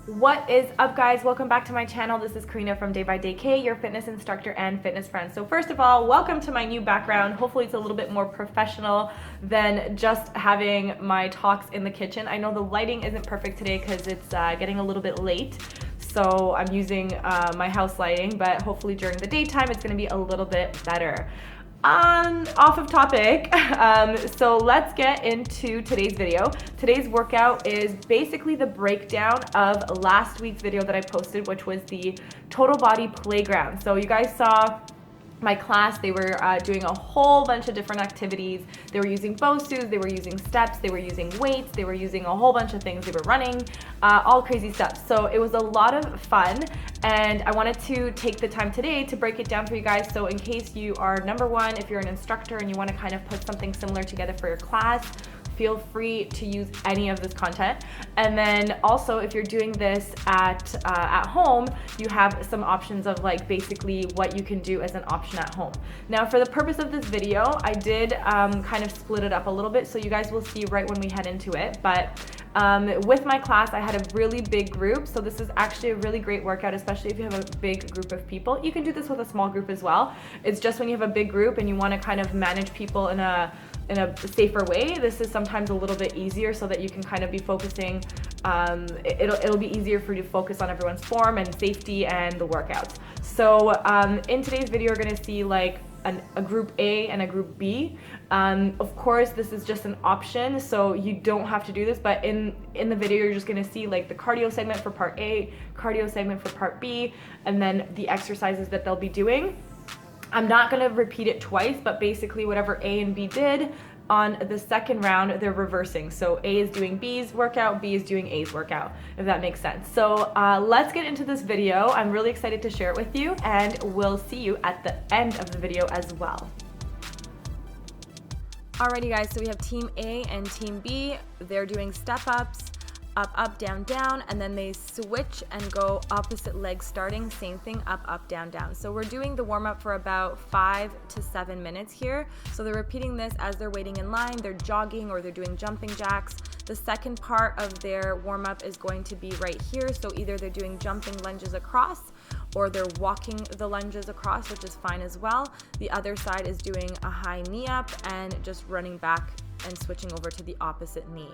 What is up, guys? Welcome back to my channel. This is Karina from Day by Day K, your fitness instructor and fitness friend. So first of all, welcome to my new background. Hopefully it's a little bit more professional than just having my talks in the kitchen. I know the lighting isn't perfect today because it's getting a little bit late. So I'm using my house lighting, but hopefully during the daytime it's gonna be a little bit better. Off of topic, so let's get into today's video. Today's workout is basically the breakdown of last week's video that I posted, which was the total body playground. So you guys saw my class, they were doing a whole bunch of different activities. They were using bosus, they were using steps, they were using weights, they were using a whole bunch of things. They were running, all crazy stuff. So it was a lot of fun, and I wanted to take the time today to break it down for you guys. So in case you are, number one, if you're an instructor and you want to kind of put something similar together for your class, feel free to use any of this content. And then also, if you're doing this at home, you have some options of like basically what you can do as an option at home. Now, for the purpose of this video, I did kind of split it up a little bit, so you guys will see right when we head into it. But with my class, I had a really big group, so this is actually a really great workout, especially if you have a big group of people. You can do this with a small group as well. It's just when you have a big group and you want to kind of manage people in a safer way, this is sometimes a little bit easier so that you can kind of be focusing, it'll be easier for you to focus on everyone's form and safety and the workouts. So in today's video, you're going to see like a group A and a group B. Of course, this is just an option, so you don't have to do this, but in the video, you're just going to see like the cardio segment for part A, cardio segment for part B, and then the exercises that they'll be doing. I'm not going to repeat it twice, but basically whatever A and B did on the second round, they're reversing. So A is doing B's workout, B is doing A's workout, if that makes sense. So let's get into this video. I'm really excited to share it with you, and we'll see you at the end of the video as well. Alrighty guys, so we have team A and team B. They're doing step ups, up, up, down, down, and then they switch and go opposite leg starting, same thing, up, up, down, down. So we're doing the warm up for about 5 to 7 minutes here. So they're repeating this as they're waiting in line, they're jogging, or they're doing jumping jacks. The second part of their warm up is going to be right here. So either they're doing jumping lunges across, or they're walking the lunges across, which is fine as well. The other side is doing a high knee up and just running back and switching over to the opposite knee.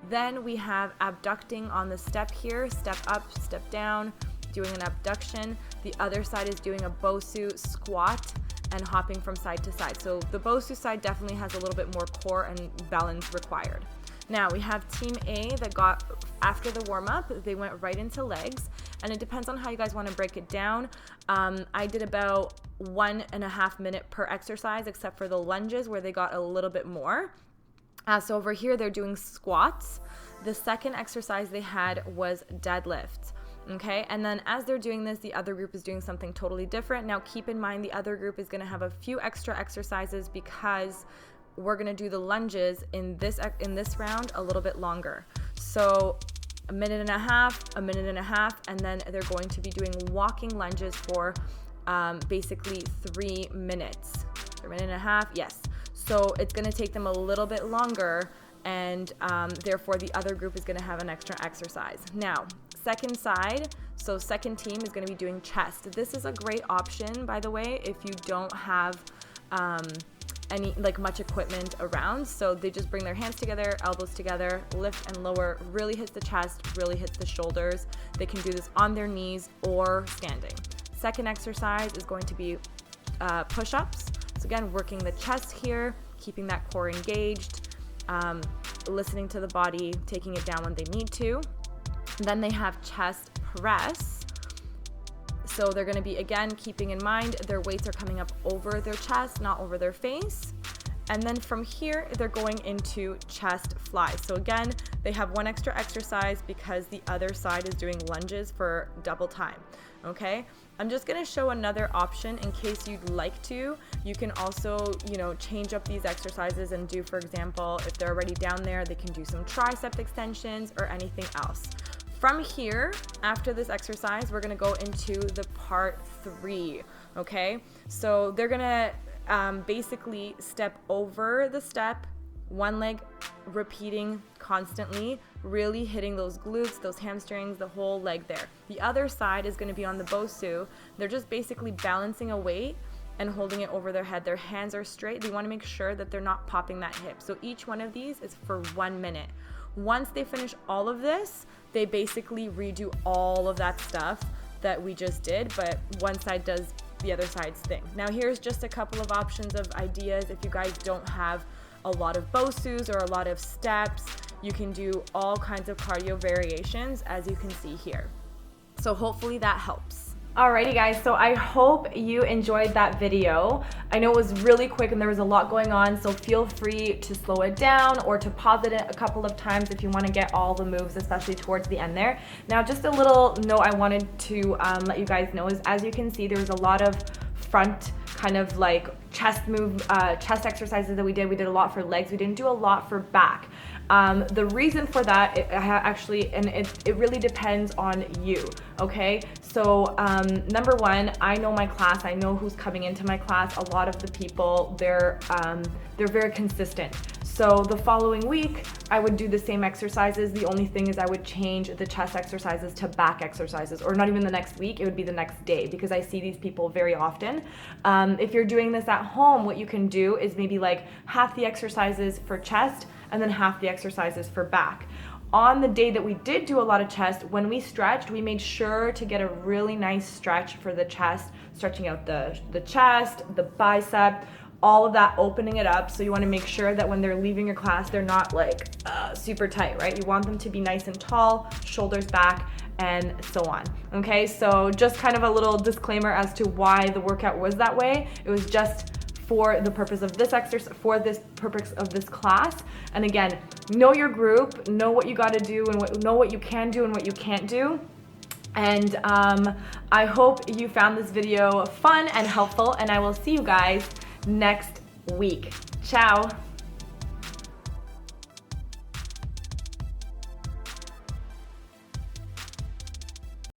Then we have abducting on the step here, step up, step down, doing an abduction. The other side is doing a bosu squat and hopping from side to side. So the bosu side definitely has a little bit more core and balance required. Now we have team A that got, after the warm up, they went right into legs, and it depends on how you guys want to break it down. I did about 1.5 minutes per exercise, except for the lunges where they got a little bit more. So over here, they're doing squats. The second exercise they had was deadlifts. Okay, and then as they're doing this, the other group is doing something totally different. Now keep in mind, the other group is going to have a few extra exercises because we're going to do the lunges in this round a little bit longer. So a minute and a half, and then they're going to be doing walking lunges for basically 3 minutes. 1.5 minutes, yes. So it's going to take them a little bit longer, and therefore the other group is going to have an extra exercise. Now, second side, so second team is going to be doing chest. This is a great option, by the way, if you don't have any much equipment around. So they just bring their hands together, elbows together, lift and lower, really hits the chest, really hits the shoulders. They can do this on their knees or standing. Second exercise is going to be push-ups. So again, working the chest here, keeping that core engaged, listening to the body, taking it down when they need to. Then they have chest press. So they're going to be, again, keeping in mind their weights are coming up over their chest, not over their face. And then from here, they're going into chest fly. So again, they have one extra exercise because the other side is doing lunges for double time. Okay, I'm just going to show another option in case you'd like to. You can also, change up these exercises and do, for example, if they're already down there, they can do some tricep extensions or anything else. From here, after this exercise, we're going to go into the part 3. Okay, so they're going to basically step over the step, one leg repeating constantly, really hitting those glutes, those hamstrings, the whole leg there. The other side is going to be on the bosu. They're just basically balancing a weight and holding it over their head. Their hands are straight. They want to make sure that they're not popping that hip. So each one of these is for 1 minute. Once they finish all of this, they basically redo all of that stuff that we just did, but one side does the other side's thing. Now here's just a couple of options of ideas. If you guys don't have a lot of bosus or a lot of steps, you can do all kinds of cardio variations, as you can see here. So hopefully that helps. Alrighty guys, so I hope you enjoyed that video. I know it was really quick and there was a lot going on, so feel free to slow it down or to pause it a couple of times if you want to get all the moves, especially towards the end there. Now just a little note I wanted to let you guys know is, as you can see, there was a lot of front kind of like chest exercises that we did. We did a lot for legs. We didn't do a lot for back. The reason for that, it really depends on you, okay? So number one, I know my class. I know who's coming into my class. A lot of the people, they're very consistent. So the following week, I would do the same exercises. The only thing is I would change the chest exercises to back exercises, or not even the next week, it would be the next day, because I see these people very often. If you're doing this at home, what you can do is maybe like half the exercises for chest and then half the exercises for back. On the day that we did do a lot of chest, when we stretched, we made sure to get a really nice stretch for the chest, stretching out the chest, the bicep, all of that, opening it up. So you want to make sure that when they're leaving your class, they're not like super tight, right? You want them to be nice and tall, shoulders back, and so on. Okay, so just kind of a little disclaimer as to why the workout was that way. It was just for the purpose of this exercise, for this purpose of this class. And again, know your group, know what you got to do, and know what you can do and what you can't do. And I hope you found this video fun and helpful, and I will see you guys next week. Ciao.